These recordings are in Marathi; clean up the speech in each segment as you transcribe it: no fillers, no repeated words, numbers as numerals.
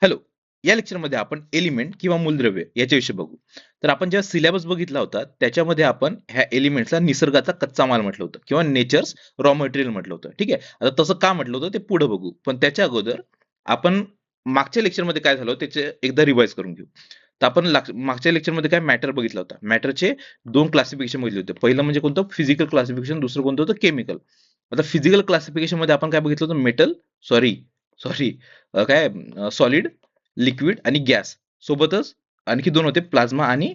हॅलो. या लेक्चरमध्ये आपण एलिमेंट किंवा मूलद्रव्य याच्याविषयी बघू. तर आपण जेव्हा सिलेबस बघितला होता त्याच्यामध्ये आपण ह्या एलिमेंट्सला निसर्गाचा कच्चा माल म्हटलं होतं किंवा नेचर्स रॉ मटेरियल म्हटलं होतं. ठीक आहे. आता तसं का म्हटलं होतं ते पुढे बघू. पण त्याच्या अगोदर आपण मागच्या लेक्चरमध्ये काय झालं त्याचे एकदा रिवाइज करून घेऊ. तर आपण मागच्या लेक्चरमध्ये काय मॅटर बघितला होता. मॅटरचे दोन क्लासिफिकेशन बघितले होते. पहिलं म्हणजे कोणतं फिजिकल क्लासिफिकेशन, दुसरं कोणतं होतं केमिकल. आता फिजिकल क्लासिफिकेशन मध्ये आपण काय बघितलं होतं मेटल सॉरी सॉरी काय सॉलिड लिक्विड आणि गॅस सोबतच आणखी दोन होते प्लाझ्मा आणि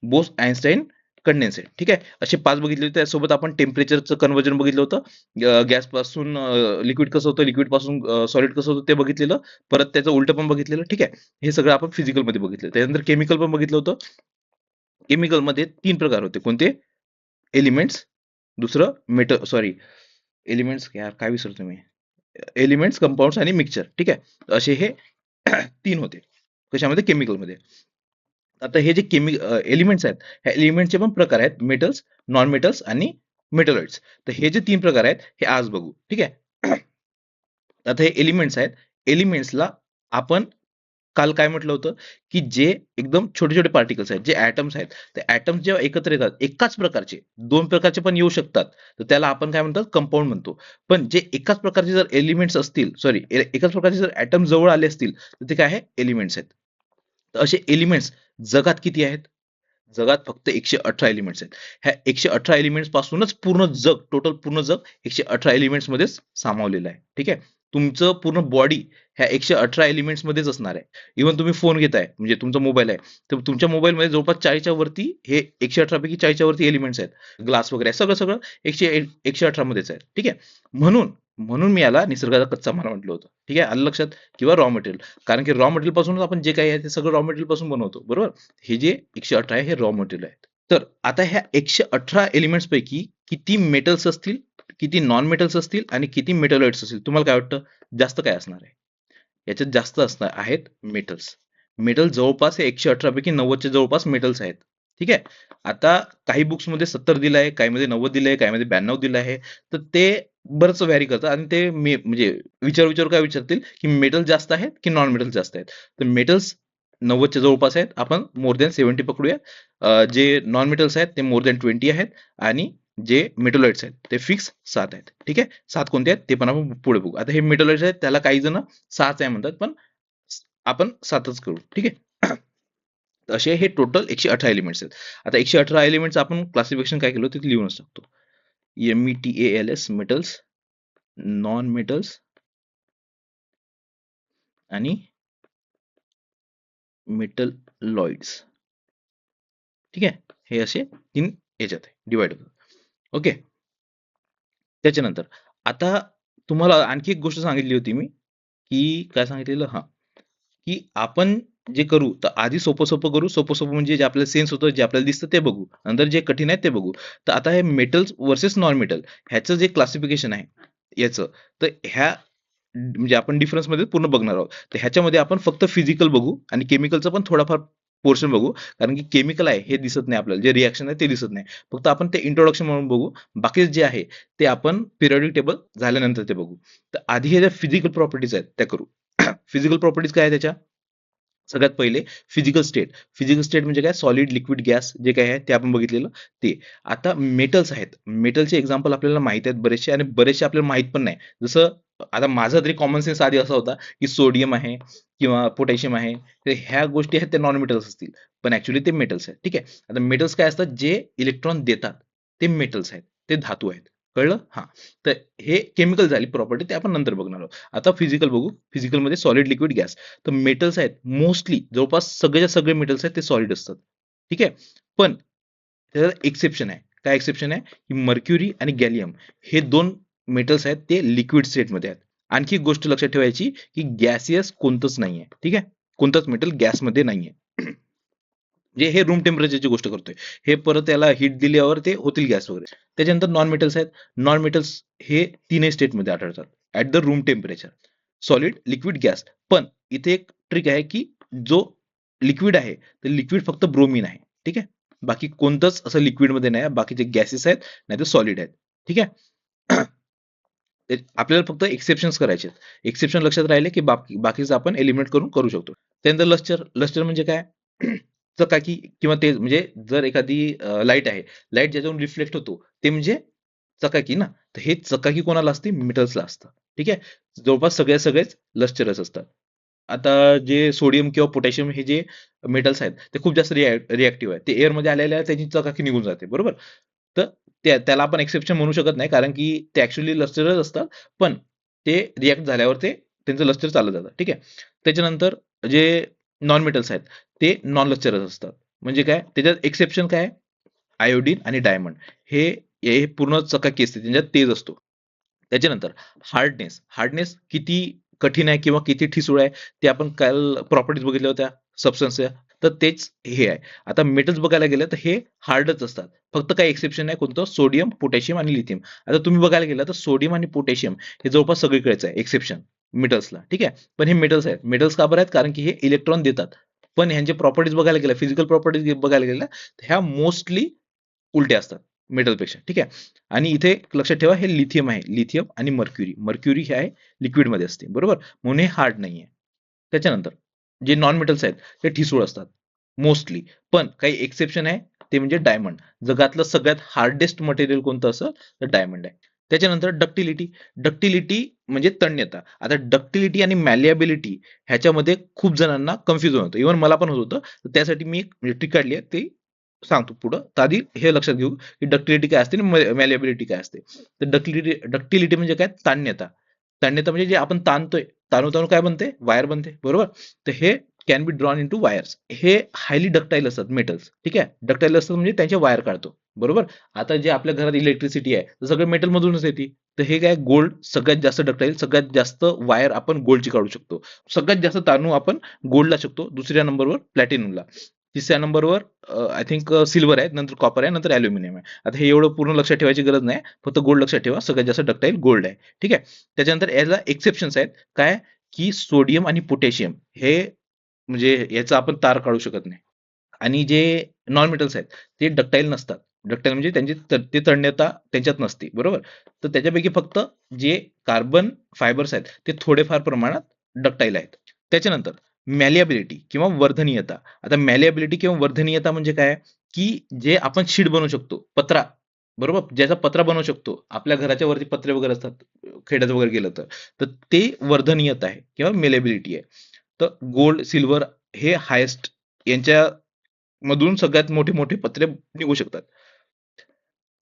बोस आइन्स्टाईन कंडेन्सेट. ठीक आहे. असे पाच बघितले होते. त्यासोबत आपण टेम्परेचरचं कन्वर्जन बघितलं होतं. गॅस पासून लिक्विड कसं होतं, लिक्विड पासून सॉलिड कसं होतं ते बघितलेलं. परत त्याचं उलट पण बघितलेलं. ठीक आहे. हे सगळं आपण फिजिकल मध्ये बघितलं. त्यानंतर केमिकल पण बघितलं होतं. केमिकल मध्ये तीन प्रकार होते. कोणते? एलिमेंट्स, दुसरं मेटल सॉरी एलिमेंट्स यार काय विसरतो मी. एलिमेंट्स, कंपाऊंड्स आणि मिक्सचर. ठीक आहे. असे हे तीन होते. कशामध्ये? केमिकलमध्ये. आता हे जे एलिमेंट्स आहेत, ह्या एलिमेंटचे पण प्रकार आहेत. मेटल्स, नॉन मेटल्स आणि मेटलॉइड्स. तर हे जे तीन प्रकार आहेत हे आज बघू. ठीक आहे. आता हे एलिमेंट्स आहेत. एलिमेंट्सला आपण काल काय म्हटलं होतं, की जे एकदम छोटे छोटे पार्टिकल्स आहेत, जे ऍटम्स आहेत, ते ऍटम्स जेव्हा एकत्र येतात एकाच प्रकारचे, दोन प्रकारचे पण येऊ शकतात, तर त्याला आपण काय म्हणतात? कंपाऊंड म्हणतो. पण जे एकाच प्रकारचे जर एलिमेंट्स असतील, सॉरी एकाच प्रकारचे जर ऍटम जवळ आले असतील, तर ते काय आहे? एलिमेंट्स आहेत. तर असे एलिमेंट्स जगात किती आहेत? जगात फक्त 118 एलिमेंट्स आहेत. ह्या 118 एलिमेंट्स पासूनच पूर्ण जग, टोटल पूर्ण जग 118 एलिमेंट्स मध्येच सामावलेलं आहे. ठीक आहे. तुमचं पूर्ण बॉडी ह्या 118 एलिमेंट्स मध्येच असणार आहे. इव्हन तुम्ही फोन घेताय म्हणजे तुमचा मोबाईल आहे, तर तुमच्या मोबाईलमध्ये जवळपास 40च्या वरती हे 118 पैकी 40च्या वरती एलिमेंट्स आहेत. ग्लास वगैरे सगळं सगळं 118 मध्येच आहे. ठीक आहे. म्हणून म्हणून मी याला निसर्गाचा कच्चा माल म्हटलं होतं. ठीक आहे. आलं लक्षात? किंवा रॉ मटेरियल. कारण की रॉ मटेरियल पासूनच आपण जे काही आहे ते सगळं रॉ मटेरियल पासून बनवतो. बरोबर? हे जे 118 आहे हे रॉ मटेरियल आहे. तर आता ह्या 118 एलिमेंट्स पैकी किती मेटल्स असतील, किती नॉन मेटल्स असतील आणि किती मेटलॉइड्स असतील? तुम्हाला काय वाटतं? जास्त काय असणार आहे? याच्यात जास्त असणार आहेत मेटल्स. मेटल जवळपास हे 118 पैकी 90च्या जवळपास मेटल्स आहेत. ठीक आहे. आता काही बुक्स मध्ये 70 दिलं आहे, काही मध्ये 90 दिलं आहे, काही मध्ये 92 दिलं आहे. तर ते बरंच व्हॅरी करतं आणि ते म्हणजे विचार काय विचारतील की मेटल जास्त आहेत की नॉन मेटल जास्त आहेत. तर मेटल्स 90च्या जवळपास आहेत. आपण मोर दॅन 70 पकडूया. जे नॉन मेटल्स आहेत ते मोर दॅन 20 आहेत आणि जे मेटलॉइड्स आहेत ते फिक्स 7 आहेत. ठीक आहे. 7 कोणते आहेत ते पण आपण पुढे बघू. आता हे मेटलॉइड्स आहेत त्याला काही जण 6च आहे म्हणतात, पण आपण 7च करू. ठीक आहे. असे हे टोटल 118 एलिमेंट्स आहेत. आता 118 एलिमेंट्स आपण क्लासिफिकेशन काय केलं ते लिहूनच टाकतो. METALS मेटल्स, नॉन मेटल्स आणि मेटलॉइड्स. ठीक आहे. हे असे तीन याच्यात डिवाइड होतात. ओके. त्याच्यानंतर आता तुम्हाला आणखी एक गोष्ट सांगितली होती मी, की काय सांगितलेलं? हां, की आपण जे करू तर आधी सोपं सोपं करू. सोपं सोपं म्हणजे जे आपल्याला सेन्स होतं, जे आपल्याला दिसतं ते बघू. नंतर जे कठीण आहे ते बघू. तर आता हे मेटल्स वर्सेस नॉन मेटल ह्याचं जे क्लासिफिकेशन आहे याचं, तर ह्या म्हणजे आपण डिफरन्स मध्ये पूर्ण बघणार आहोत. तर ह्याच्यामध्ये आपण फक्त फिजिकल बघू आणि केमिकलचं पण थोडाफार पोर्शन बघू. कारण की केमिकल आहे हे दिसत नाही आपल्याला, जे रिएक्शन आहे ते दिसत नाही. फक्त आपण ते इंट्रोडक्शन म्हणून बघू. बाकी जे आहे ते आपण पिरियडिक टेबल झाल्यानंतर ते बघू. तर आधी हे ज्या फिजिकल प्रॉपर्टीज आहेत त्या करू. फिजिकल प्रॉपर्टीज काय आहे त्याच्या? सगळ्यात पहिले फिजिकल स्टेट. फिजिकल स्टेट म्हणजे काय? सॉलिड, लिक्विड, गॅस जे काही आहे ते आपण बघितलेलं ते. आता मेटल्स आहेत. मेटलचे एक्झाम्पल आपल्याला माहित आहेत बरेचसे आणि बरेचसे आपल्याला माहित पण नाही. जसं आता माझा तरी कॉमन सेन्स आधी असा होता, की सोडियम आहे किंवा पोटॅशियम आहे. तर ह्या गोष्टी आहेत त्या नॉन मेटल्स असतील. पण ॲक्चुअली ते मेटल्स आहेत. ठीक आहे. आता मेटल्स काय असतात? जे इलेक्ट्रॉन देतात ते मेटल्स आहेत. ते धातू आहेत. कळलं? हां. तर हे केमिकल झाली प्रॉपर्टी, ते आपण नंतर बघणार आहोत. आता फिजिकल बघू. फिजिकलमध्ये सॉलिड, लिक्विड, गॅस. तर मेटल्स आहेत मोस्टली जवळपास सगळेच्या सगळे मेटल्स आहेत ते सॉलिड असतात. ठीक आहे. पण त्याला एक्सेप्शन आहे. काय एक्सेप्शन आहे? की मर्क्युरी आणि गॅलियम हे दोन मेटल्स आहेत ते लिक्विड स्टेटमध्ये आहेत. आणखी एक गोष्ट लक्षात ठेवायची, की गॅसियस कोणतंच नाहीये. ठीक आहे. कोणतंच मेटल गॅसमध्ये नाहीये. म्हणजे हे रूम टेम्परेचरची गोष्ट करतोय. हे परत त्याला हीट दिल्यावर ते होतील गॅस वगैरे. त्याच्यानंतर नॉन मेटल्स आहेत. नॉन मेटल्स हे तीनही स्टेटमध्ये आढळतात at the room temperature. Solid, liquid, gas. पण इथे एक ट्रिक आहे, की जो लिक्विड आहे तर लिक्विड फक्त ब्रोमीन आहे. ठीक आहे. बाकी कोणतंच असं लिक्विडमध्ये नाही. बाकीचे गॅसेस आहेत नाही तर सॉलिड आहेत. ठीक आहे. आपल्याला फक्त एक्सेप्शन्स करायचे आहेत. एक्सेप्शन लक्षात राहिले की बाकीचं आपण एलिमिनेट करू शकतो. त्यानंतर लस्टर. लस्टर म्हणजे काय? चकाकी किंवा तेज. म्हणजे जर एखादी लाईट आहे, लाईट ज्याच्यावरून रिफ्लेक्ट होतो ते म्हणजे चकाकी ना. तर हे चकाकी कोणाला असते? मेटल्सला असतं. ठीक आहे. जवळपास सगळेच लस्टरच असतात. आता जे सोडियम किंवा पोटॅशियम हे जे मेटल्स आहेत ते खूप जास्त रिएक्टिव्ह आहेत. ते एअरमध्ये आलेल्या त्याची चकाकी निघून जाते, बरोबर. तर त्याला आपण एक्सेप्शन म्हणू शकत नाही, कारण की ते ऍक्च्युली लस्टरच असतात. पण ते रिॲक्ट झाल्यावर त्यांचं लस्टर चाललं जातं. ठीक आहे. त्याच्यानंतर जे नॉन मेटल्स आहेत ते नॉन लस्टरच असतात. म्हणजे काय त्याच्यात एक्सेप्शन काय? आयोडीन आणि डायमंड हे हे पूर्ण चकाकी असते, त्यांच्यात तेज असतो. त्याच्यानंतर हार्डनेस. हार्डनेस किती कठीण आहे किंवा किती ठिसूळ आहे ते आपण काल प्रॉपर्टीज बघितल्या होत्या सबस्टन्सच्या. तर तेच हे आहे. आता मेटल्स बघायला गेलं तर हे हार्डच असतात. फक्त काही एक्सेप्शन आहे, कोणतं? सोडियम, पोटॅशियम आणि लिथियम. आता तुम्ही बघायला गेलं तर सोडियम आणि पोटॅशियम हे जवळपास सगळीकडेच आहे एक्सेप्शन मेटल्सला. ठीक आहे. पण हे मेटल्स आहेत. मेटल्स का बरं आहेत? कारण की हे इलेक्ट्रॉन देतात. पण ह्यांचे प्रॉपर्टीज बघायला गेल्या, फिजिकल प्रॉपर्टीज बघायला गेल्या, तर ह्या मोस्टली उलट्या असतात मेटलपेक्षा. ठीक आहे. आणि इथे एक लक्षात ठेवा, हे लिथियम आहे. लिथियम आणि मर्क्युरी. मर्क्युरी हे आहे लिक्विडमध्ये असते, बरोबर. म्हणून हे हार्ड नाहीये. त्याच्यानंतर जे नॉन मेटल्स आहेत ते ठिसूळ असतात मोस्टली. पण काही एक्सेप्शन आहे, ते म्हणजे डायमंड. जगातलं सगळ्यात हार्डेस्ट मटेरियल कोणतं असेल तर डायमंड आहे. त्याच्यानंतर डक्टिलिटी. डक्टिलिटी म्हणजे तन्यता. आता डक्टिलिटी आणि मॅलिएबिलिटी ह्याच्यामध्ये खूप जणांना कन्फ्युजन होतं. इव्हन मला पण होत होतं. तर त्यासाठी मी एक ट्रिक काढली आहे, ती सांगतो पुढं. तर आधी हे लक्षात घेऊ की डक्टिलिटी काय असते आणि मॅलिएबिलिटी काय असते. तर डक्टिलिटी म्हणजे काय? ताण्यता. ताण्यता म्हणजे जे आपण ताणतोय, ताणू ताणू काय बनते? वायर बनते, बरोबर. तर हे can be drawn in to wires. हे हायली डक्टाईल असतात मेटल्स. ठीक आहे. डक्टाईल असतात म्हणजे त्यांचे वायर काढतो, बरोबर. आता जे आपल्या घरात इलेक्ट्रिसिटी आहे तर सगळं मेटल मधूनच येते. तर हे काय? गोल्ड सगळ्यात जास्त डक्टाईल, सगळ्यात जास्त वायर आपण गोल्डची काढू शकतो. सगळ्यात जास्त ताणू आपण गोल्डला शकतो. दुसऱ्या नंबरवर प्लॅटिनमला. तिसऱ्या नंबरवर आय थिंक सिल्वर आहे, नंतर कॉपर आहे, नंतर अल्युमिनियम आहे. आता हे एवढं पूर्ण लक्षात ठेवायची गरज नाही. फक्त गोल्ड लक्षात ठेवा. सगळ्यात जास्त डक्टाईल गोल्ड आहे. ठीक आहे. त्याच्यानंतर याला एक्सेप्शन्स आहेत. काय? की सोडियम आणि पोटॅशियम हे म्हणजे याचा आपण तार काढू शकत नाही. आणि जे नॉन मेटल्स आहेत ते डक्टाईल नसतात. डक्टाईल म्हणजे ते तन्यता त्यांच्यात नसते, बरोबर. तर त्याच्यापैकी फक्त जे कार्बन फायबर्स आहेत ते थोडेफार प्रमाणात डक्टाईल आहेत. त्याच्यानंतर मॅलिएबिलिटी किंवा वर्धनीयता. आता मॅलिएबिलिटी किंवा वर्धनीयता म्हणजे काय? की जे आपण शीट बनवू शकतो, पत्रा, बरोबर. ज्याचा पत्रा बनवू शकतो. आपल्या घराच्या वरती पत्रे वगैरे असतात, खेड्यात वगैरे गेलं तर. तर ते वर्धनीयता आहे किंवा मेलेबिलिटी आहे. तर गोल्ड, सिल्वर हे हायेस्ट, यांच्या मधून सगळ्यात मोठे मोठे पत्रे निघू शकतात.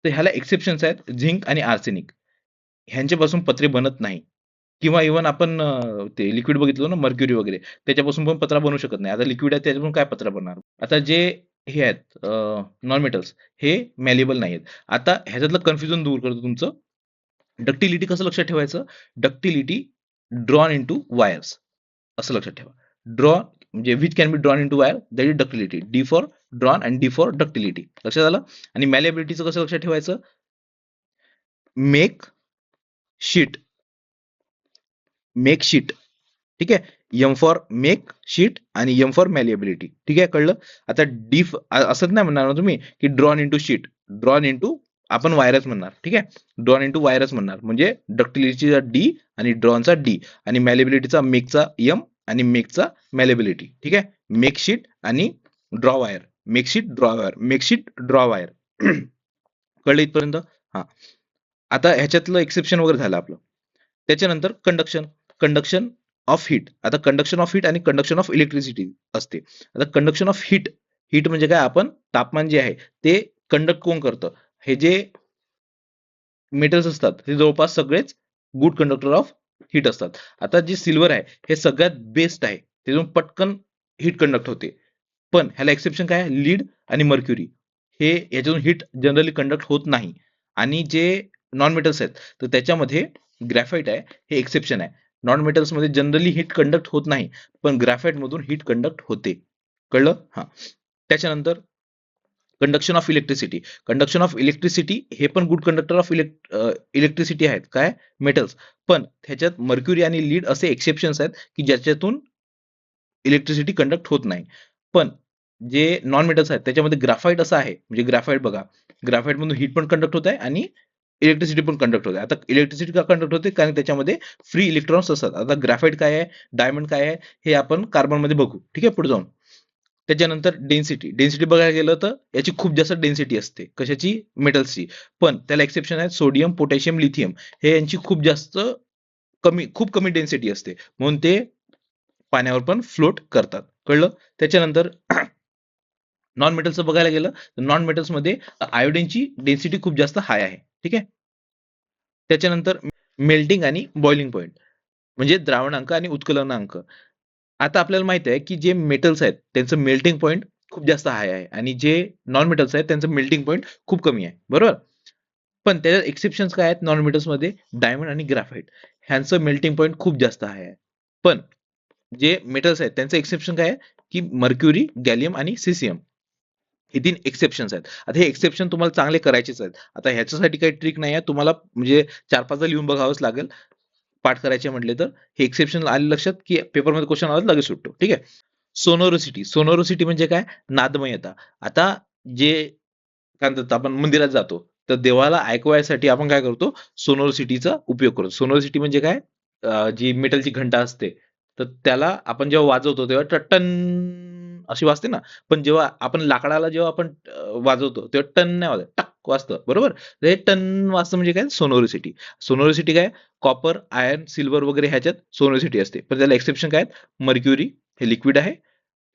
तर ह्याला एक्सेप्शन्स आहेत. झिंक आणि आर्सेनिक ह्यांच्यापासून पत्रे बनत नाही. किंवा इव्हन आपण ते लिक्विड बघितलं ना, मर्क्युरी वगैरे, त्याच्यापासून पण पत्रा बनवू शकत नाही. आता लिक्विड आहे त्याच्यापासून काय पत्रा बनणार? आता जे हे आहेत नॉन मेटल्स हे मॅल्युएबल नाही आहेत. आता ह्याच्यातलं कन्फ्युजन दूर करतो तुमचं. डक्टिलिटी कसं लक्षात ठेवायचं? डक्टिलिटी ड्रॉन इंटू वायर्स असं लक्षात ठेवा. ड्रॉ म्हणजे which can be drawn into wire, that is ductility. D for drawn आणि डी फॉर डक्टिलिटी. लक्षात आलं? आणि मॅलिएबिलिटीचं कसं लक्षात ठेवायचं? Make sheet. Make sheet. ठीक आहे. एम फॉर मेक शीट आणि एम फॉर मॅलिएबिलिटी. ठीक आहे, कळलं? आता असंच नाही म्हणणार ना तुम्ही की drawn into sheet. Drawn into आपण वायरस म्हणणार. ठीक आहे. ड्रॉन इंटू वायरस म्हणणार. म्हणजे डक्टिलिटीचा डी आणि ड्रॉनचा डी आणि मॅलिएबिलिटीचा मेकचा एम आणि मेकचा मॅलिएबिलिटी. ठीक आहे. मेक शीट आणि draw wire. Make sheet draw wire. Make sheet draw wire. कळलं इथपर्यंत? हा. आता ह्याच्यातलं एक्सेप्शन वगैरे झालं आपलं. त्याच्यानंतर कंडक्शन. Conduction of heat. आता कंडक्शन ऑफ हीट आणि कंडक्शन ऑफ इलेक्ट्रिसिटी असते. आता कंडक्शन ऑफ हीट. हीट म्हणजे काय? आपण तापमान जे आहे ते कंडक्ट कोण करतं? हे जे मेटल्स असतात ते जवळपास सगळेच गुड कंडक्टर ऑफ हीट असतात. आता जे सिल्वर आहे हे सगळ्यात बेस्ट आहे. त्यातून पटकन हीट कंडक्ट होते. पण ह्याला एक्सेप्शन काय आहे? लीड आणि मर्क्युरी हे याच्यातून हीट जनरली कंडक्ट होत नाही. आणि जे नॉन मेटल्स आहेत तर त्याच्यामध्ये ग्रॅफाइट आहे, हे एक्सेप्शन आहे. नॉन मेटल्समध्ये जनरली हीट कंडक्ट होत नाही, पण ग्रॅफाइट मधून हीट कंडक्ट होते. कळलं? हा. त्याच्यानंतर conduction of electricity. Conduction of electricity हे पण गुड कंडक्टर ऑफ इलेक्ट्रिसिटी आहेत. काय? मेटल्स. पण ह्याच्यात मर्क्युरी आणि लीड असे एक्सेप्शन्स आहेत की ज्याच्यातून इलेक्ट्रिसिटी कंडक्ट होत नाही. पण जे नॉन मेटल्स आहेत त्याच्यामध्ये ग्राफाइट असं आहे, म्हणजे ग्राफाइट बघा, ग्राफाइट मधून हीट पण कंडक्ट होत आहे आणि इलेक्ट्रिसिटी पण कंडक्ट होते. आता इलेक्ट्रिसिटी का कंडक्ट होते? कारण त्याच्यामध्ये फ्री इलेक्ट्रॉन्स असतात. आता ग्राफाईट काय आहे, डायमंड काय आहे, हे आपण कार्बन मध्ये बघू. ठीक आहे, पुढे जाऊन. त्याच्यानंतर डेन्सिटी. डेन्सिटी बघायला गेलं तर याची खूप जास्त डेन्सिटी असते. कशाची? मेटल्सची. पण त्याला एक्सेप्शन आहेत सोडियम, पोटॅशियम, लिथियम. हे यांची खूप जास्त खूप कमी डेन्सिटी असते. म्हणून ते पाण्यावर पण फ्लोट करतात. कळलं? त्याच्यानंतर नॉन मेटलचं बघायला गेलं तर नॉन मेटल्समध्ये आयोडीनची डेन्सिटी खूप जास्त हाय आहे. ठीक आहे. त्याच्यानंतर मेल्टिंग आणि बॉइलिंग पॉईंट म्हणजे द्रावणांक आणि उत्कलनांक. आता आपल्याला माहित आहे की जे मेटल्स आहेत त्यांचं मेल्टिंग पॉईंट खूप जास्त हाय आहे आणि जे नॉन मेटल्स आहेत त्यांचं मेल्टिंग पॉईंट खूप कमी आहे. बरोबर. पण त्याच्यात एक्सेप्शन्स काय आहेत? नॉन मेटल्स मध्ये डायमंड आणि ग्राफाईट ह्यांचं मेल्टिंग पॉईंट खूप जास्त हाय आहे. पण जे मेटल्स आहेत त्यांचं एक्सेप्शन काय आहे? की मर्क्युरी, गॅलियम आणि सिसियम हे 3 एक्सेप्शन्स आहेत. आता हे एक्सेप्शन तुम्हाला चांगले करायचेच आहेत. आता ह्याच्यासाठी काही ट्रिक नाही आहे. तुम्हाला म्हणजे 4-5 लिहून बघावंच लागेल. पाठ करायचे म्हटले तर हे एक्सेप्शन आले लक्षात की पेपरमध्ये क्वेश्चन आला लगेच सुटतो. ठीक आहे. सोनोरोसिटी. सोनोरोसिटी म्हणजे काय? नादमयता. आता जे काय म्हणतात आपण मंदिरात जातो. तर देवाला ऐकवायसाठी आपण काय करतो? सोनोरोसिटीचा उपयोग करतो. सोनोरोसिटी म्हणजे काय? जी मेटलची घंटा असते. तर त्याला आपण जेव्हा वाजवतो तेव्हा टन अशी वाजते ना. पण जेव्हा आपण लाकडाला जेव्हा आपण वाजवतो तेव्हा टन नाही वाजत. टक वाजतं. बरोबर? तर हे टन वाजतं म्हणजे काय? सोनोरोसिटी. सोनोरोसिटी काय? कॉपर, आयर्न, सिल्वर वगैरे ह्याच्यात सोनोसिटी असते. पण त्याला एक्सेप्शन काय आहेत? मर्क्युरी हे लिक्विड आहे.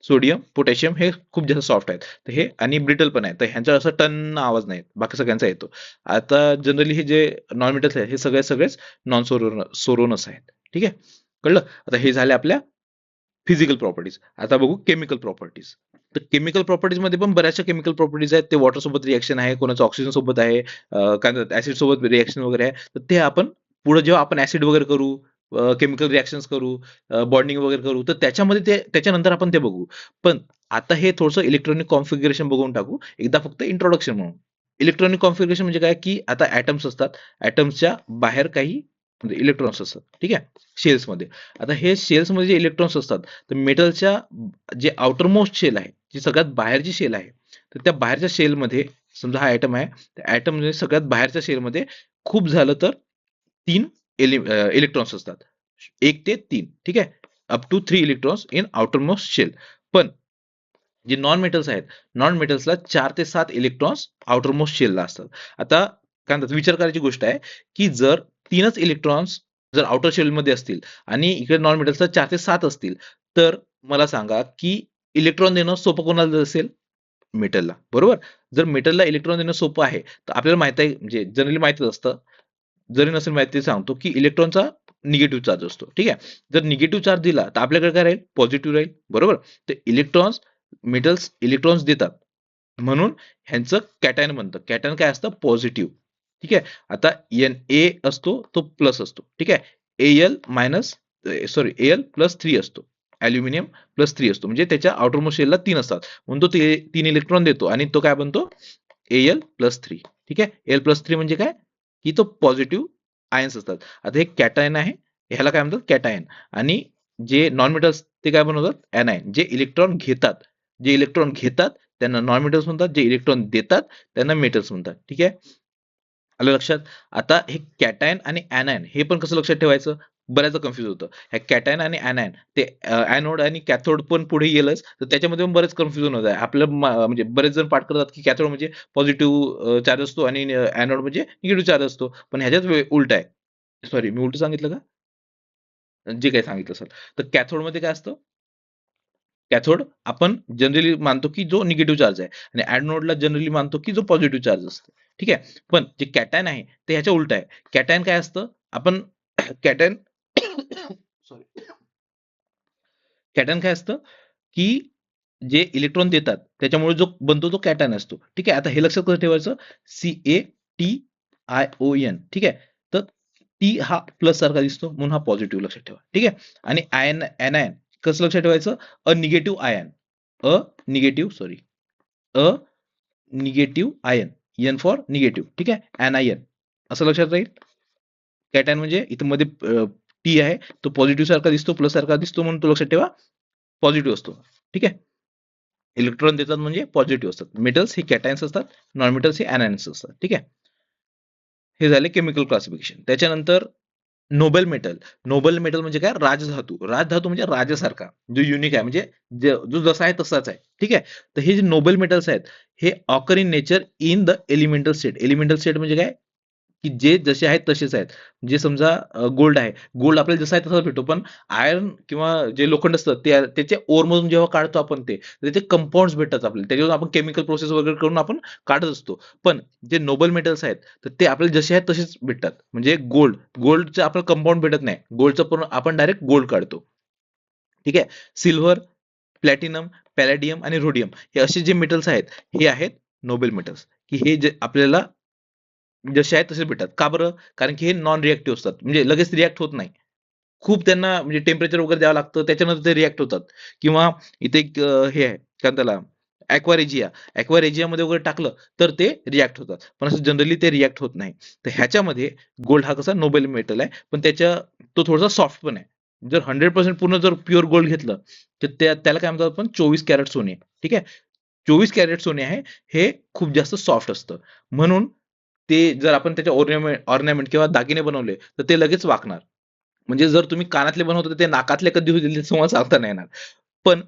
सोडियम, पोटॅशियम हे खूप जास्त सॉफ्ट आहेत. तर हे आणि ब्रिटल पण आहे. तर ह्यांचा असा टन आवाज नाही. बाकी सगळ्यांचा येतो. आता जनरली हे जे नॉन मेटल्स आहेत हे सगळेच नॉन सोरोनस आहेत. ठीक आहे. कळलं? आता हे झाले आपल्या फिजिकल प्रॉपर्टीज. आता बघू केमिकल प्रॉपर्टीज. तर केमिकल प्रॉपर्टीज मध्ये पण बऱ्याचशा केमिकल प्रॉपर्टीज आहेत. ते वॉटर सोबत रिएक्शन आहे, कोणाचं ऑक्सिजन सोबत आहे, काय म्हणतात ऍसिड सोबत रिएक्शन वगैरे आहे. तर ते आपण पुढे जेव्हा आपण ऍसिड वगैरे करू, केमिकल रिएक्शन्स करू, बॉन्डिंग वगैरे करू, तर त्याच्यामध्ये ते त्याच्यानंतर आपण ते बघू. पण आता हे थोडंसं इलेक्ट्रॉनिक कॉन्फिगरेशन बघून टाकू. एकदा फक्त इंट्रोडक्शन म्हणून. इलेक्ट्रॉनिक कॉन्फिगरेशन म्हणजे काय? की आता ॲटम्स असतात. ॲटम्सच्या बाहेर काही म्हणजे इलेक्ट्रॉन्स असतात. ठीक आहे. शेल्समध्ये. आता हे शेल्समध्ये जे इलेक्ट्रॉन्स असतात, तर मेटलच्या जे आउटर मोस्ट शेल आहे, जी सगळ्यात बाहेरची शेल आहे, तर त्या बाहेरच्या शेलमध्ये समजा हा ॲटम आहे, त्या ॲटम सगळ्यात बाहेरच्या शेलमध्ये खूप झालं तर 3 इलेक्ट्रॉन्स असतात. 1 ते 3. ठीक आहे. Up to 3 electrons in outermost shell. पण जे नॉन मेटल्स आहेत, नॉन मेटल्सला 4 ते 7 इलेक्ट्रॉन्स आउटर मोस्ट शेलला असतात. आता काय म्हणतात विचार करायची गोष्ट आहे, की जर 3च इलेक्ट्रॉन्स जर आउटर शेलमध्ये असतील आणि इकडे नॉन मेटल्सला 4 ते 7 असतील, तर मला सांगा, की इलेक्ट्रॉन देणं सोपं कोणाला असेल? मेटलला. बरोबर? जर मेटलला इलेक्ट्रॉन देणं सोपं आहे, तर आपल्याला माहिती आहे म्हणजे जनरली माहीतच असतं. जरी नसेल माहिती तरी सांगतो, की इलेक्ट्रॉनचा निगेटिव्ह चार्ज असतो. ठीक आहे. जर निगेटिव्ह चार्ज दिला, तर आपल्याकडे काय राहील? पॉझिटिव्ह राहील. बरोबर? तर इलेक्ट्रॉन्स मेटल्स इलेक्ट्रॉन्स देतात. म्हणून ह्यांचं कॅटायन बनतं. कॅटायन काय असतं? पॉझिटिव्ह. ठीक आहे. आता Na असतो तो प्लस असतो. ठीक आहे. Al मायनस Al प्लस 3 असतो. अॅल्युमिनियम प्लस 3 असतो. म्हणजे त्याच्या आउटर मोस्ट शेलला 3 असतात. म्हणून तो 3 इलेक्ट्रॉन देतो आणि तो काय बनतो? Al plus 3. ठीक आहे. Al प्लस 3 म्हणजे काय? की तो पॉझिटिव्ह आयन्स असतात. आता हे कॅटायन आहे. ह्याला काय म्हणतात? कॅटायन. आणि जे नॉन मेटल्स ते काय बनवतात? ॲनायन. जे इलेक्ट्रॉन घेतात. जे इलेक्ट्रॉन घेतात त्यांना नॉन मेटल्स म्हणतात. जे इलेक्ट्रॉन देतात त्यांना मेटल्स म्हणतात. ठीक आहे. आलं लक्षात? आता हे कॅटायन आणि ॲनायन हे पण कसं लक्षात ठेवायचं? बऱ्याचदा कन्फ्युज होतं. हे कॅटायन आणि ॲनायन ते ॲनोड आणि कॅथोड पण पुढे येईलच. तर त्याच्यामध्ये पण बरेच कन्फ्युजन होत आहे. आपलं म्हणजे बरेच जण पाठ करतात की कॅथोड म्हणजे पॉझिटिव्ह चार्ज असतो आणि ॲनोड म्हणजे निगेटिव्ह चार्ज असतो. पण ह्याच्यात उलट आहे. सॉरी मी उलटं सांगितलं का? जे काही सांगितलं असेल. तर कॅथोडमध्ये काय असतं? कॅथोड आपण जनरली मानतो की जो निगेटिव्ह चार्ज आहे आणि ॲनोडला जनरली मानतो की जो पॉझिटिव्ह चार्ज असतो. ठीक आहे. पण जे कॅटायन आहे ते ह्याच्या उलट आहे. कॅटायन काय असतं? आपण कॅटायन सॉरी कॅटायन काय असतं? की जे इलेक्ट्रॉन देतात त्याच्यामुळे जो बनतो तो कॅटायन असतो. ठीक आहे. आता हे लक्षात कसं ठेवायचं? CaTiON. ठीक आहे. तर टी हा प्लस सारखा दिसतो म्हणून हा पॉझिटिव्ह लक्षात ठेवा. ठीक आहे. आणि ॲनायन कसं लक्षात ठेवायचं? A negative ion. A negative sorry a negative ion. N for negative. ठीक आहे. ॲनायन असं लक्षात राहील. कॅटायन म्हणजे इथं मध्ये टी आहे तो पॉझिटिव्ह सारखा दिसतो, प्लस सारखा दिसतो म्हणून तो लक्षात ठेवा. पॉझिटिव्ह असतो. ठीक आहे. इलेक्ट्रॉन देतात म्हणजे पॉझिटिव्ह असतात. मेटल्स हे कॅटायन्स असतात, नॉन मेटल्स हे ॲनायन्स असतात. ठीक आहे. हे झाले केमिकल क्लासिफिकेशन. त्याच्यानंतर नोबेल मेटल. नोबेल मेटल म्हणजे काय? राजधातू. राजधातू म्हणजे राजासारखा, जो युनिक आहे, म्हणजे जो जसा आहे तसाच आहे. ठीक आहे. तर हे जे नोबेल मेटल्स आहेत, हे occur in nature in the elemental state. Elemental state म्हणजे काय? की जे जसे आहेत तसेच आहेत. जे समजा गोल्ड आहे. गोल्ड आपल्याला जसा आहे तसाच भेटतो. पण आयर्न किंवा जे लोखंड असतं ते त्याच्या ओरमधून जेव्हा काढतो आपण ते, तर त्याचे कंपाऊंड्स भेटतात आपल्याला. त्याच्यावरून आपण केमिकल प्रोसेस वगैरे करून आपण काढत असतो. पण जे नोबल मेटल्स आहेत, तर ते आपल्याला जसे आहेत तसेच भेटतात. म्हणजे गोल्डचं आपल्याला कंपाऊंड भेटत नाही. गोल्डचं पण आपण डायरेक्ट गोल्ड काढतो. ठीक आहे. सिल्व्हर, प्लॅटिनम, पॅलेडियम आणि रोडियम हे असे जे मेटल्स आहेत, हे आहेत नोबेल मेटल्स. की हे जे आपल्याला जसे आहेत तसे भेटतात. का बरं? कारण की हे नॉन रिएक्टिव्ह असतात. म्हणजे लगेच रिएक्ट होत नाही. खूप त्यांना म्हणजे टेम्परेचर वगैरे द्यावं लागतं. त्याच्यानंतर ते रिएक्ट होतात. किंवा इथे एक हे आहे, काय म्हणतात त्याला, ॲक्वारेजिया. ॲक्वारेजियामध्ये वगैरे टाकलं तर ते रिएक्ट होतात. पण असं जनरली ते रिएक्ट होत नाही. तर ह्याच्यामध्ये गोल्ड हा कसा नोबेल मेटल आहे, पण तो थोडासा सॉफ्ट पण आहे. जर 100% पूर्ण जर प्युअर गोल्ड घेतलं, तर त्याला काय म्हणतात आपण, 24 कॅरेट सोने. ठीक आहे. 24 कॅरेट सोने आहे, हे खूप जास्त सॉफ्ट असतं. म्हणून ते जर आपण त्याचे ऑर्नामेंट किंवा दागिने बनवले, तर ते लगेच वाकणार. म्हणजे जर तुम्ही कानातले बनवता, तर ते नाकातले कधी होतील ते तुम्हाला सांगता नाही येणार. पण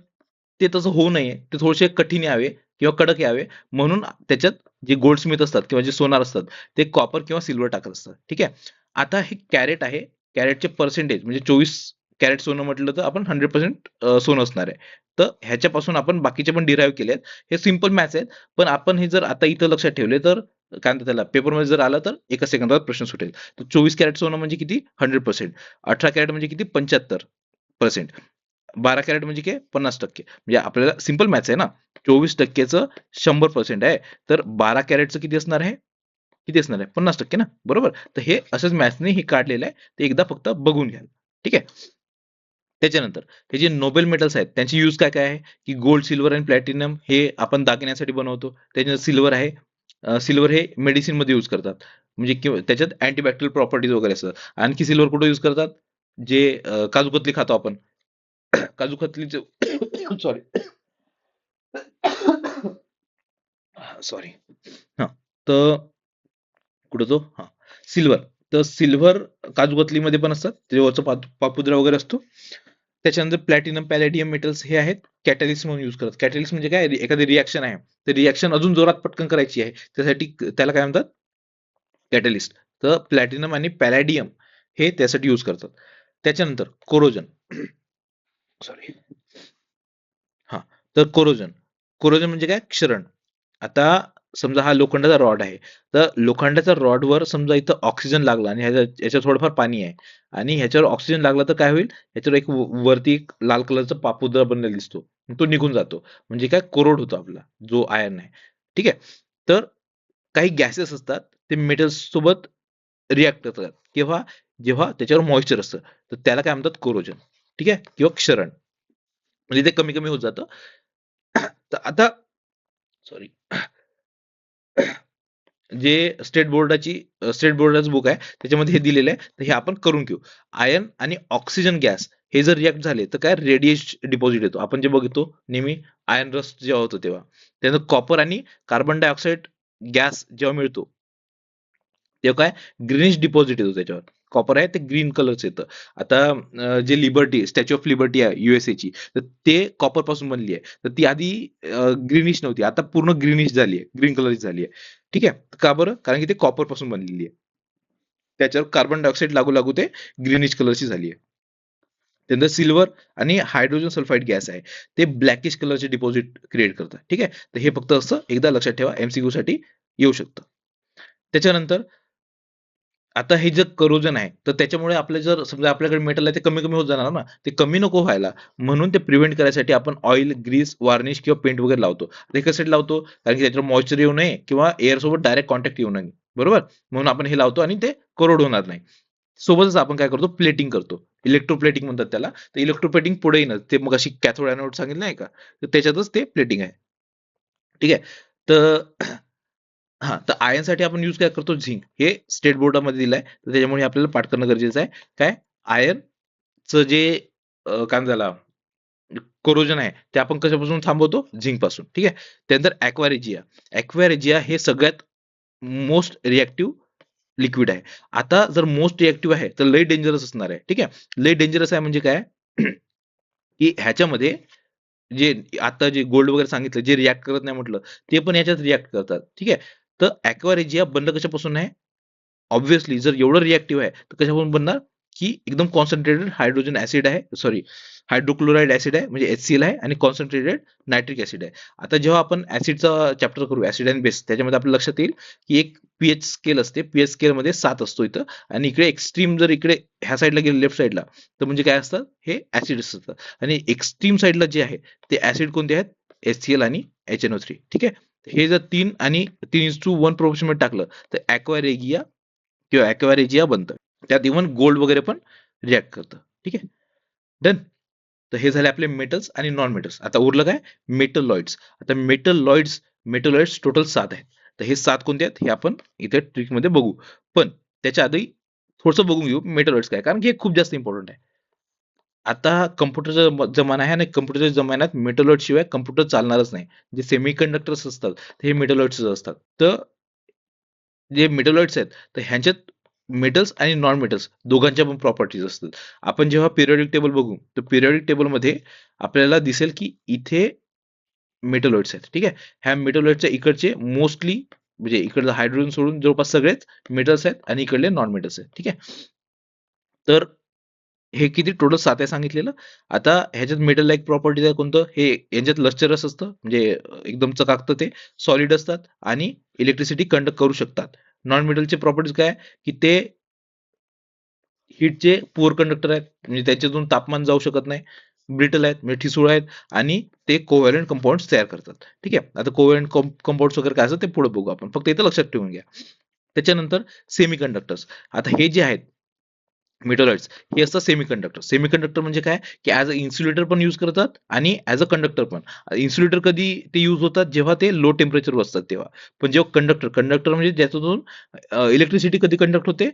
ते तसं होऊ नये, ते थोडेसे कठीण यावे किंवा कडक यावे, म्हणून त्याच्यात जे गोल्डस्मिथ असतात किंवा जे सोनार असतात, ते कॉपर किंवा सिल्वर टाकत असतात. ठीक आहे. आता हे कॅरेट आहे. कॅरेटचे पर्सेंटेज म्हणजे 24 कॅरेट सोनं म्हटलं तर आपण 100% सोनं असणार आहे. तर ह्याच्यापासून आपण बाकीचे पण डिराईव्ह केले आहेत. हे सिंपल मॅथ्स आहेत. पण आपण हे जर आता इथं लक्षात ठेवले, तर काय म्हणतात त्याला, पेपरमध्ये जर आलं तर एका सेकंदात प्रश्न सुटेल. तर 24 कॅरेट सोनं म्हणजे किती? 100%. 18 कॅरेट म्हणजे किती? 75%. 12 कॅरेट म्हणजे काय? 50%. म्हणजे आपल्याला सिंपल मॅथ्स आहे ना. 24%चं 100% आहे. तर 12 कॅरेटचं किती असणार आहे? किती असणार आहे? 50% ना. बरोबर? तर हे असंच मॅथ्सने हे काढलेलं आहे. ते एकदा फक्त बघून घ्या. ठीक आहे. त्याच्यानंतर हे जे नोबेल मेटल्स आहेत, त्यांची यूज काय काय आहे? की गोल्ड, सिल्वर आणि प्लॅटिनम हे आपण दागिन्यासाठी बनवतो. त्याच्यानंतर सिल्वर आहे. सिल्वर हे मेडिसिनमध्ये यूज करतात. म्हणजे किंवा त्याच्यात अँटीबॅक्टेरियल प्रॉपर्टीज वगैरे असतात. आणखी सिल्वर कुठे यूज करतात? जे काजू कतली खातो आपण. काजू कतलीचे सॉरी सॉरी हां. तर कुठं तो? हां. सिल्वर. तर सिल्वर काजू कतलीमध्ये पण असतात. त्याच्यावरचा पापुद्रा वगैरे असतो. त्याच्यानंतर प्लॅटिनम, पॅलेडियम मेटल्स हे आहेत कॅटलिस्ट म्हणून यूज करतात. कॅटलिस्ट म्हणजे काय? एखादी रिएक्शन आहे. तर रिएक्शन अजून जोरात पटकन करायची आहे. त्यासाठी त्याला काय म्हणतात? कॅटलिस्ट. तर प्लॅटिनम आणि पॅलॅडियम हे त्यासाठी यूज करतात. त्याच्यानंतर कोरोजन. सॉरी. हां. तर कोरोजन. कोरोजन म्हणजे काय? क्षरण. आता समजा हा लोखंडाचा रॉड आहे. तर लोखंडाच्या रॉडवर समजा इथं ऑक्सिजन लागला आणि याच्यावर थोडंफार पाणी आहे आणि ह्याच्यावर ऑक्सिजन लागला तर काय होईल? ह्याच्यावर एक वरती एक लाल कलरचा पापुद्रा बनलेला दिसतो. तो निघून जातो. म्हणजे काय? कोरोड होतो आपला जो आयर्न आहे. ठीक आहे. तर काही गॅसेस असतात, ते मेटल्स सोबत रिएक्ट करतात. केव्हा? जेव्हा त्याच्यावर मॉइश्चर असतं. तर त्याला काय म्हणतात? कोरोजन. ठीक आहे? किंवा क्षरण. म्हणजे ते कमी कमी होत जातं. तर आता सॉरी, जे स्टेट बोर्डाचं बुक आहे, त्याच्यामध्ये हे दिलेलं आहे. तर हे आपण करून घेऊ. आयर्न आणि ऑक्सिजन गॅस हे जर रिएक्ट झाले तर काय? रेडिएशन डिपॉझिट येतो. आपण जे बघतो नेहमी आयर्न रस्ट जेव्हा होतो तेव्हा. त्यानंतर कॉपर आणि कार्बन डायऑक्साइड गॅस जेव्हा मिळतो, तेव्हा काय? ग्रीनिश डिपॉझिट येतो त्याच्यावर. कॉपर आहे ते ग्रीन कलरचं येतं. आता जे लिबर्टी, स्टॅच्यू ऑफ लिबर्टी आहे यूएसएची, तर ते कॉपर पासून बनली आहे. तर ती आधी ग्रीनिश नव्हती. आता पूर्ण ग्रीनिश झाली आहे. ग्रीन कलरची झाली आहे. ठीक आहे. का बरं? कारण की ते कॉपर पासून बनलेली आहे. त्याच्यावर कार्बन डायऑक्साइड लागू लागू ते ग्रीनिश कलरची झाली आहे. त्यानंतर सिल्वर आणि हायड्रोजन सल्फाइड गॅस आहे. ते ब्लॅकिश कलरचे डिपॉझिट क्रिएट करतात. ठीक आहे. तर हे फक्त असं एकदा लक्षात ठेवा. एमसीक्यू साठी येऊ शकतं. त्याच्यानंतर आता हे जे करोजन आहे, तर त्याच्यामुळे आपलं जर समजा आपल्याकडे मेटल आहे ते कमी कमी होत जाणार ना. ते कमी नको व्हायला, म्हणून ते प्रिव्हेंट करायसाठी आपण ऑइल, ग्रीस, वार्निश किंवा पेंट वगैरे लावतो. ते कशासाठी लावतो? कारण की त्याच्यावर मॉइश्चर येऊ नये किंवा एअर सोबत डायरेक्ट कॉन्टॅक्ट येऊ नये. बरोबर? म्हणून आपण हे लावतो आणि ते कोरड होणार नाही. सोबतच आपण काय करतो? प्लेटिंग करतो. इलेक्ट्रोप्लेटिंग म्हणतात त्याला. तर इलेक्ट्रोप्लेटिंग पुढे येणार. ते मगाशी कॅथोड एनोड सांगितलं नाही का? तर त्याच्यातच ते प्लेटिंग आहे. ठीक आहे. तर हां, तर आयर्नसाठी आपण यूज काय करतो? झिंक. हे स्टेट बोर्डामध्ये दिलंय. तर त्याच्यामुळे हे आपल्याला पाठ करणं गरजेचं आहे. काय? आयर्नचं जे काय म्हणतात त्याला, कोरोजन आहे, ते आपण कशापासून थांबवतो? झिंकपासून. ठीक आहे. त्यानंतर ॲक्वारेजिया. ॲक्वारेजिया हे सगळ्यात मोस्ट रिएक्टिव्ह लिक्विड आहे. आता जर मोस्ट रिएक्टिव्ह आहे तर लय डेंजरस असणार आहे. ठीक आहे. लय डेंजरस आहे म्हणजे काय की ह्याच्यामध्ये जे आता जे गोल्ड वगैरे सांगितलं जे रिॲक्ट करत नाही म्हटलं ते पण याच्यात रिॲक्ट करतात. ठीक आहे. तर ॲक्वा बनलं कशापासून आहे? ऑब्व्हियसली जर एवढं रिएक्टिव्ह आहे तर कशापासून बनणार की एकदम कॉन्सन्ट्रेटेड हायड्रोजन ऍसिड आहे, सॉरी हायड्रोक्लोराइड ऍसिड आहे म्हणजे HCl आहे आणि कॉन्सन्ट्रेटेड नायट्रिक ऍसिड आहे. आता जेव्हा आपण ऍसिडचा चॅप्टर करू ऍसिड अँड बेस त्याच्यामध्ये आपल्या लक्षात येईल की एक पीएच स्केल असते, पीएच स्केल मध्ये 7 असतो इथं आणि इकडे एक्स्ट्रीम जर इकडे ह्या साईडला गेले लेफ्ट साईडला तर म्हणजे काय असतात हे ऍसिड असतात आणि एक्स्ट्रीम साईडला जे आहे ते ऍसिड कोणते आहेत HCl आणि HNO3. ठीक आहे. हे जर 3 आणि 3:1 प्रोपोर्शन मध्ये टाकलं तर ॲक्वा रेगिया किंवा ॲक्वारेजिया बनतं. त्यात इव्हन गोल्ड वगैरे पण रिॲक्ट करतं. ठीक आहे. डन. तर हे झाले आपले मेटल्स आणि नॉन मेटल्स. आता उरलं काय? मेटलॉइड्स. आता मेटलॉइड्स टोटल 7 आहेत. तर हे 7 कोणते आहेत हे आपण इथे ट्रिकमध्ये बघू. पण त्याच्या आधी थोडंसं बघून घेऊ मेटलॉइड्स काय, कारण की हे खूप जास्त इम्पॉर्टंट आहे. आता कम्प्युटरचा जमाना आहे आणि कम्प्युटरच्या जमान्यात मेटलॉइड शिवाय कम्प्युटर चालणारच नाही. जे सेमीकंडक्टर्स असतात ते हे मेटलॉइड्सच असतात. तर जे मेटलॉइड्स आहेत तर ह्यांच्यात मेटल्स आणि नॉन मेटल्स दोघांच्या पण प्रॉपर्टीज असतात. आपण जेव्हा पिरियडिक टेबल बघू तर पिरियडिक टेबलमध्ये आपल्याला दिसेल की इथे मेटलॉइड्स आहेत. ठीक आहे. ह्या मेटलॉइडच्या इकडचे मोस्टली म्हणजे इकडचं हायड्रोजन सोडून जवळपास सगळेच मेटल्स आहेत आणि इकडले नॉन मेटल्स आहेत. ठीक आहे. तर हे किती टोटल 7 आहे सांगितलेलं. आता ह्याच्यात मेटल लाईक प्रॉपर्टीज आहे कोणतं हे यांच्यात लश्चरस असतं म्हणजे एकदम चकाकतं ते सॉलिड असतात आणि इलेक्ट्रिसिटी कंडक्ट करू शकतात. नॉन मेटलचे प्रॉपर्टीज काय की ते हीटचे पुअर कंडक्टर आहेत म्हणजे त्याच्यातून तापमान जाऊ शकत नाही, ब्रिटल आहेत म्हणजे ठिसूळ आहेत आणि ते कोव्हॅलंट कंपाऊंड्स तयार करतात. ठीक आहे. आता कोव्हॅलंट कंपाऊंड्स वगैरे काय असतं ते पुढे बघू आपण, फक्त इथं लक्षात ठेवून घ्या. त्याच्यानंतर सेमी कंडक्टर्स. आता हे जे आहेत मेटलॉइड्स हे असतात सेमीकंडक्टर. सेमीकंडक्टर म्हणजे काय की ऍज अ इन्सुलेटर पण यूज करतात आणि ऍज अ कंडक्टर पण. इन्सुलेटर कधी ते यूज होतात जेव्हा ते लो टेम्परेचर असतात तेव्हा. पण जेव्हा कंडक्टर कंडक्टर म्हणजे ज्याच्यातून इलेक्ट्रिसिटी कधी कंडक्ट होते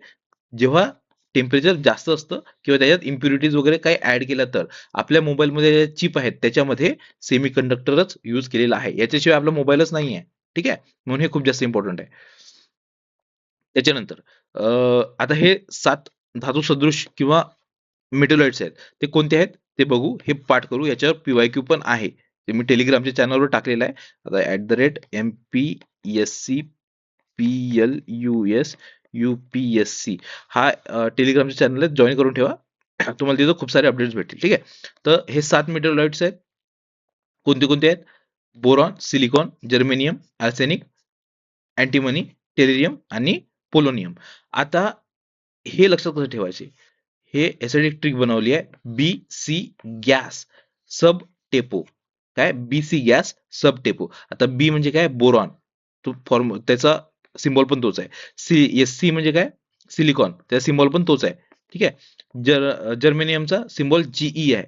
जेव्हा टेम्परेचर जास्त असतं किंवा त्याच्यात इम्प्युरिटीज वगैरे काही ऍड केल्या तर. आपल्या मोबाईलमध्ये चिप आहेत त्याच्यामध्ये सेमी कंडक्टरच यूज केलेला आहे. याच्याशिवाय आपला मोबाईलच नाही आहे. ठीक आहे. म्हणून हे खूप जास्त इम्पॉर्टंट आहे. त्याच्यानंतर आता हे 7 धातू सदृश किंवा मेटलॉइड्स आहेत. ते कोणते आहेत ते बघू. हे पाठ करू. याच्यावर PYQ पण आहे. ते मी टेलिग्रामच्या चॅनलवर टाकलेलं आहे. आता @MPSC PLUS UPSC हा टेलिग्रामच्या चॅनलला जॉईन करून ठेवा. तुम्हाला तिथं खूप सारे अपडेट्स भेटतील. ठीक आहे. तर हे 7 मेटलॉइड्स आहेत. कोणते कोणते आहेत? Boron, silicon, germanium, arsenic, antimony, टेरियम आणि पोलोनियम. आता हे लक्षात कसं ठेवायचे? हे यासाठी एक ट्रिक बनवली आहे. BC गॅस सब टेपो. काय? BC गॅस सब टेपो. आता बी म्हणजे काय? बोरॉन. तो फॉर्म त्याचा सिम्बॉल पण तोच आहे. SC म्हणजे काय? सिलिकॉन. त्याचा सिम्बॉल पण तोच आहे. ठीक आहे. जर्मेनियमचा सिम्बॉल GE आहे.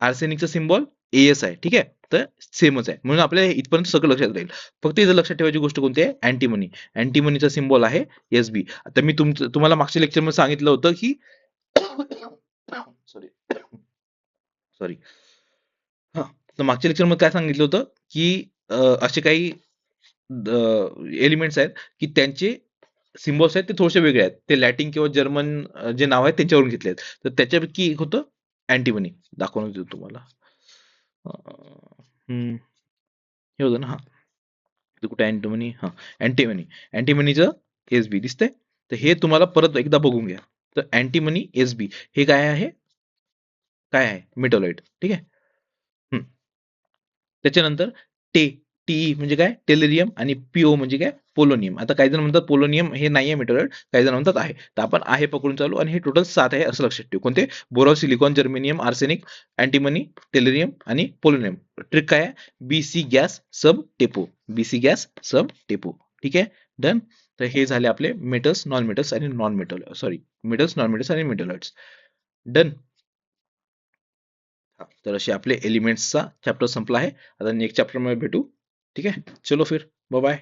आर्सेनिकचा सिम्बॉल AS आहे. ठीक आहे. तर सेमच आहे. म्हणून आपल्याला इथपर्यंत सगळं लक्षात राहील. फक्त इथं लक्षात ठेवायची गोष्ट कोणती आहे? अँटीमनी. अँटीमनीचा सिम्बॉल आहे SB. आता मी तुम्हाला मागच्या लेक्चरमध्ये सांगितलं होतं की सॉरी सॉरी हा, तर मागच्या लेक्चरमध्ये काय सांगितलं होतं की असे काही एलिमेंट्स आहेत की त्यांचे सिम्बॉल्स आहेत ते थोडेसे वेगळे आहेत. ते लॅटिन किंवा जर्मन जे नाव आहेत त्यांच्यावरून घेतले आहेत. तर त्याच्यापैकी एक होतं अँटिमनी. दाखवून देतो तुम्हाला. हम्म, हे होतं ना हा. ते कुठे अँटिमनी? हा, अँटिमनी. अँटिमनीचं SB दिसतंय. तर हे तुम्हाला परत एकदा बघून घ्या. तर अँटिमनी SB हे काय आहे? काय आहे? मेटॉलाइट. ठीक आहे. हम्म. त्याच्यानंतर टे टी म्हणजे काय? टेलेरियम आणि PO म्हणजे काय? पोलोनियम. आता काही जण म्हणतात पोलोनियम हे नाहीये मेटॉलाइट, काही जण म्हणतात आहे. तर आपण आहे पकडून चालू आणि हे टोटल 7 आहे असं लक्षात ठेवू. कोणते? Boron, silicon, germanium, arsenic, antimony, tellurium आणि पोलोनियम. ट्रिक काय आहे? BC गॅस सब टेपो. BC गॅस सब टेपो. ठीक आहे. डन. तर हे झाले आपले मेटल्स, नॉन मेटल्स आणि non metal sorry metals, non metals आणि मेटलॉइड्स. डन. हा, तर असे आपले एलिमेंट्सचा चॅप्टर संपला आहे. आता नेक्स्ट चॅप्टर मध्ये भेटू. ठीक आहे. चलो फिर बाय बाय.